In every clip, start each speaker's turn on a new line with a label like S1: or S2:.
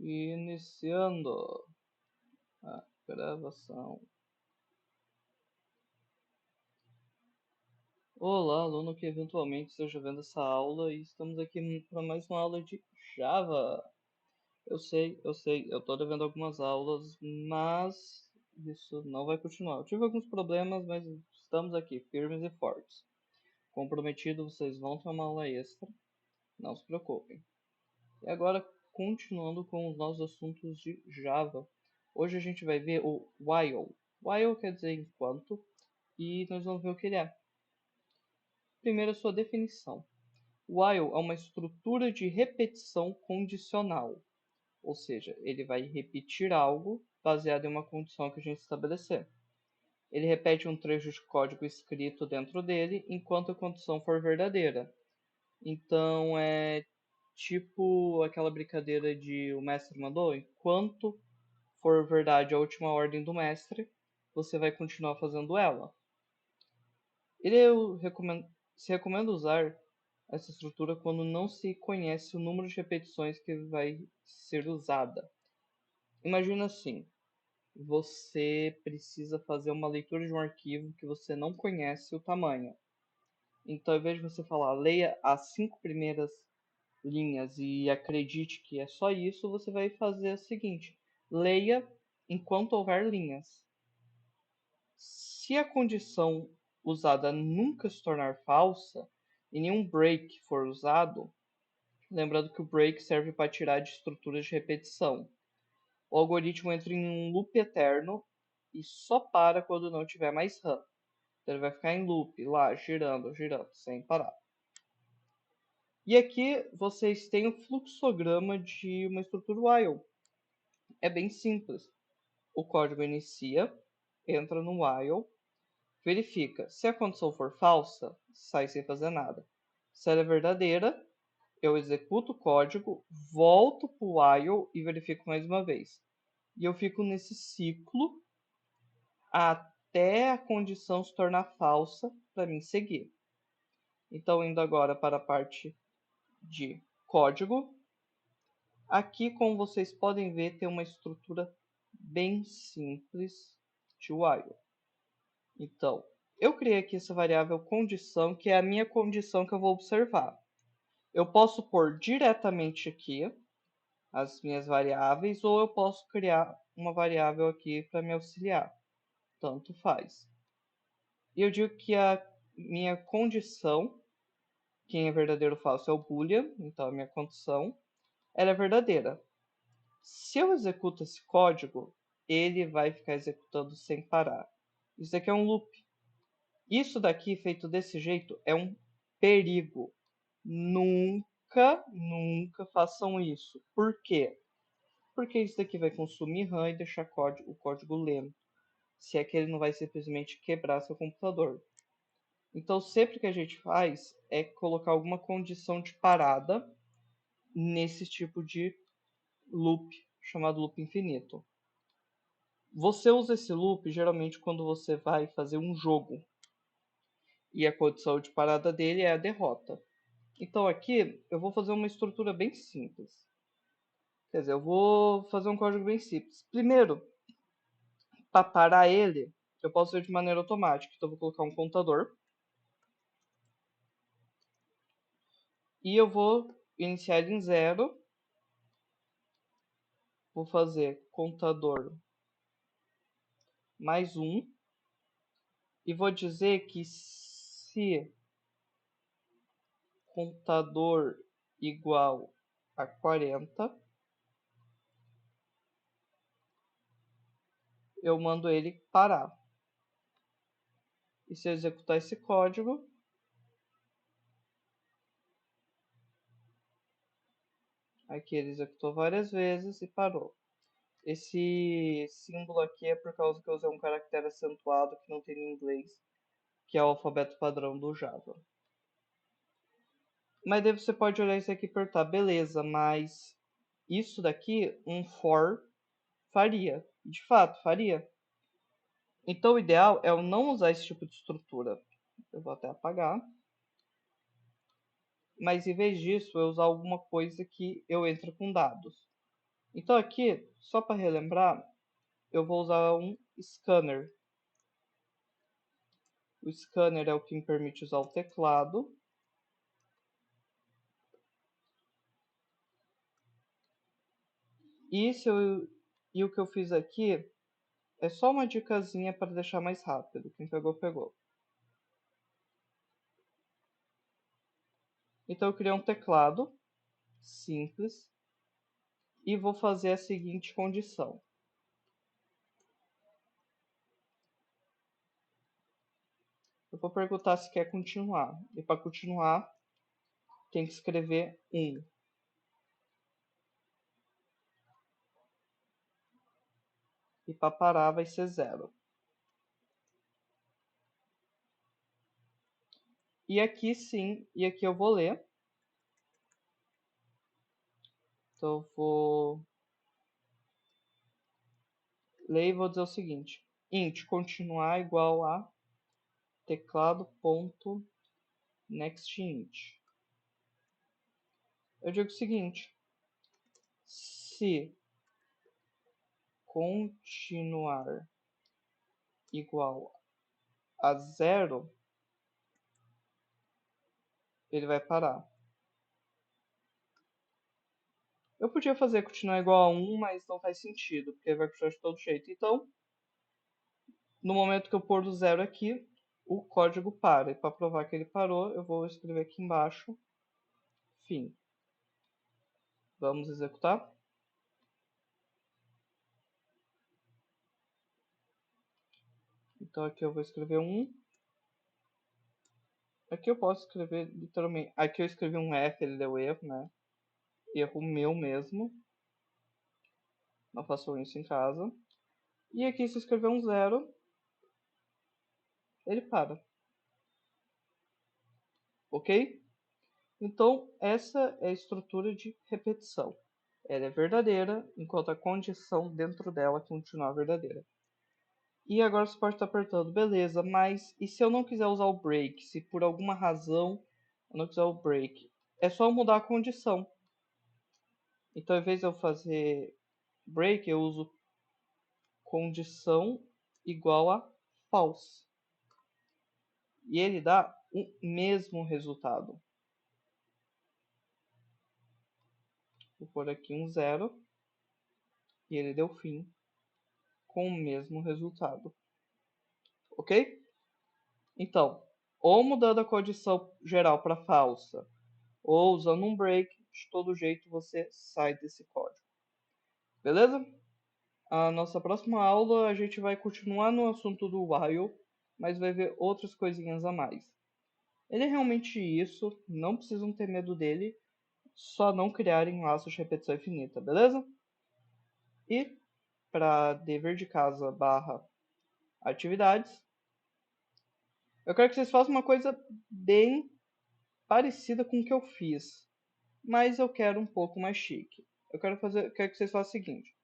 S1: Iniciando a gravação. Olá, aluno que eventualmente esteja vendo essa aula, e estamos aqui para mais uma aula de Java. Eu sei, eu estou devendo algumas aulas, mas isso não vai continuar. Eu tive alguns problemas, mas estamos aqui, firmes e fortes. Comprometido, vocês vão ter uma aula extra, não se preocupem. E agora, continuando com os nossos assuntos de Java. Hoje a gente vai ver o while. While quer dizer enquanto, e nós vamos ver o que ele é. Primeiro, a sua definição. While é uma estrutura de repetição condicional, ou seja, ele vai repetir algo baseado em uma condição que a gente estabelecer. Ele repete um trecho de código escrito dentro dele enquanto a condição for verdadeira. Então é tipo aquela brincadeira de o mestre mandou, enquanto for verdade a última ordem do mestre, você vai continuar fazendo ela. Se recomenda usar essa estrutura quando não se conhece o número de repetições que vai ser usada. Imagina assim, você precisa fazer uma leitura de um arquivo que você não conhece o tamanho. Então, ao invés de você falar, leia as 5 primeiras linhas e acredite que é só isso, você vai fazer o seguinte: leia enquanto houver linhas. Se a condição usada nunca se tornar falsa e nenhum break for usado, lembrando que o break serve para tirar de estruturas de repetição, o algoritmo entra em um loop eterno e só para quando não tiver mais RAM. Então ele vai ficar em loop lá, girando, girando, sem parar. E aqui vocês têm o fluxograma de uma estrutura while. É bem simples. O código inicia, entra no while, verifica. Se a condição for falsa, sai sem fazer nada. Se ela é verdadeira, eu executo o código, volto para o while e verifico mais uma vez. E eu fico nesse ciclo até a condição se tornar falsa para mim seguir. Então, indo agora para a parte de código. Aqui, como vocês podem ver, tem uma estrutura bem simples de while. Então, eu criei aqui essa variável condição, que é a minha condição que eu vou observar. Eu posso pôr diretamente aqui as minhas variáveis, ou eu posso criar uma variável aqui para me auxiliar. Tanto faz. E eu digo que a minha condição, quem é verdadeiro ou falso é o boolean, então a minha condição, ela é verdadeira. Se eu executo esse código, ele vai ficar executando sem parar. Isso aqui é um loop. Isso daqui, feito desse jeito, é um perigo. Nunca, nunca façam isso. Por quê? Porque isso daqui vai consumir RAM e deixar o código lento. Se é que ele não vai simplesmente quebrar seu computador. Então, sempre que a gente faz é colocar alguma condição de parada nesse tipo de loop, chamado loop infinito. Você usa esse loop geralmente quando você vai fazer um jogo e a condição de parada dele é a derrota. Então aqui eu vou fazer uma estrutura bem simples. Quer dizer, eu vou fazer um código bem simples. Primeiro, para parar ele, eu posso fazer de maneira automática. Então eu vou colocar um contador. E eu vou iniciar ele em 0. Vou fazer contador mais 1. E vou dizer que se contador igual a 40, eu mando ele parar. E se eu executar esse código, aqui ele executou várias vezes e parou. Esse símbolo aqui é por causa que eu usei um caractere acentuado que não tem em inglês, que é o alfabeto padrão do Java. Mas daí você pode olhar isso aqui e perguntar, beleza, mas isso daqui um for faria. De fato, faria. Então o ideal é eu não usar esse tipo de estrutura. Eu vou até apagar. Mas em vez disso, eu usar alguma coisa que eu entre com dados. Então aqui, só para relembrar, eu vou usar um scanner. O scanner é o que me permite usar o teclado. E o que eu fiz aqui é só uma dicasinha para deixar mais rápido. Quem pegou, pegou. Então eu criei um teclado simples e vou fazer a seguinte condição. Eu vou perguntar se quer continuar. E para continuar, tem que escrever 1. E para parar vai ser 0. E aqui sim, e aqui eu vou ler. Então eu vou ler e vou dizer o seguinte. Int continuar igual a teclado.nextInt. Eu digo o seguinte. Se continuar igual a 0, ele vai parar. Eu podia fazer continuar igual a 1, mas não faz sentido, porque vai continuar de todo jeito. Então, no momento que eu pôr do 0 aqui, o código para. E para provar que ele parou, eu vou escrever aqui embaixo, fim. Vamos executar. Então aqui eu vou escrever 1. Aqui eu posso escrever literalmente. Aqui eu escrevi um F, ele deu erro, né? Erro meu mesmo. Não façam isso em casa. E aqui se escrever um 0, ele para. Ok? Então essa é a estrutura de repetição. Ela é verdadeira, enquanto a condição dentro dela continuar verdadeira. E agora você pode estar apertando, beleza, mas e se eu não quiser usar o break? Se por alguma razão eu não quiser o break? É só mudar a condição. Então, ao invés de eu fazer break, eu uso condição igual a false. E ele dá o mesmo resultado. Vou pôr aqui um 0 e ele deu fim com o mesmo resultado. Ok? Então, ou mudando a condição geral para falsa, ou usando um break, de todo jeito você sai desse código. Beleza? A nossa próxima aula a gente vai continuar no assunto do while, mas vai ver outras coisinhas a mais. Ele é realmente isso, não precisam ter medo dele, só não criarem laços de repetição infinita, beleza? E para dever de casa barra atividades, eu quero que vocês façam uma coisa bem parecida com o que eu fiz, mas eu quero um pouco mais chique. Eu quero que vocês façam o seguinte.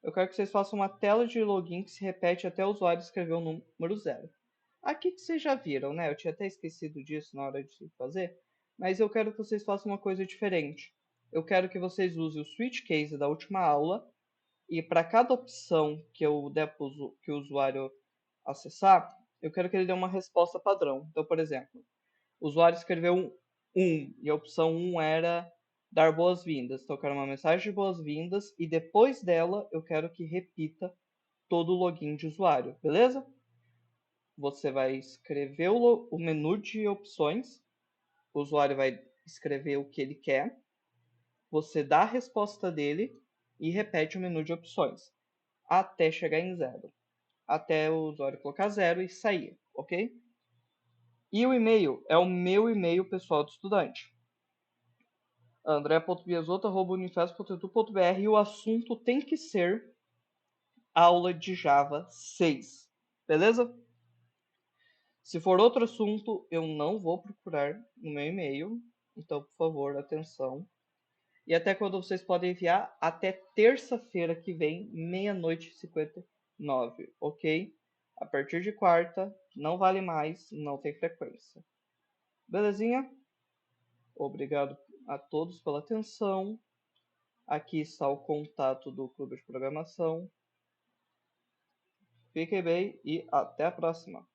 S1: Eu quero que vocês façam uma tela de login que se repete até o usuário escrever o número 0. Aqui que vocês já viram, né? Eu tinha até esquecido disso na hora de fazer, mas eu quero que vocês façam uma coisa diferente. Eu quero que vocês usem o switch case da última aula e para cada opção que eu der que o usuário acessar, eu quero que ele dê uma resposta padrão. Então, por exemplo, o usuário escreveu 1 e a opção 1 era dar boas-vindas. Então eu quero uma mensagem de boas-vindas e depois dela eu quero que repita todo o login de usuário, beleza? Você vai escrever o menu de opções, o usuário vai escrever o que ele quer, você dá a resposta dele e repete o menu de opções até chegar em 0. Até o usuário colocar 0 e sair, ok? E o e-mail é o meu e-mail pessoal do estudante. andré.biasotto@unifesp.edu.br e o assunto tem que ser aula de Java 6, beleza? Se for outro assunto, eu não vou procurar no meu e-mail, então, por favor, atenção. E até quando vocês podem enviar? Até terça-feira que vem, 00:59, ok? A partir de quarta, não vale mais, não tem frequência. Belezinha? Obrigado a todos pela atenção. Aqui está o contato do Clube de Programação. Fiquem bem e até a próxima!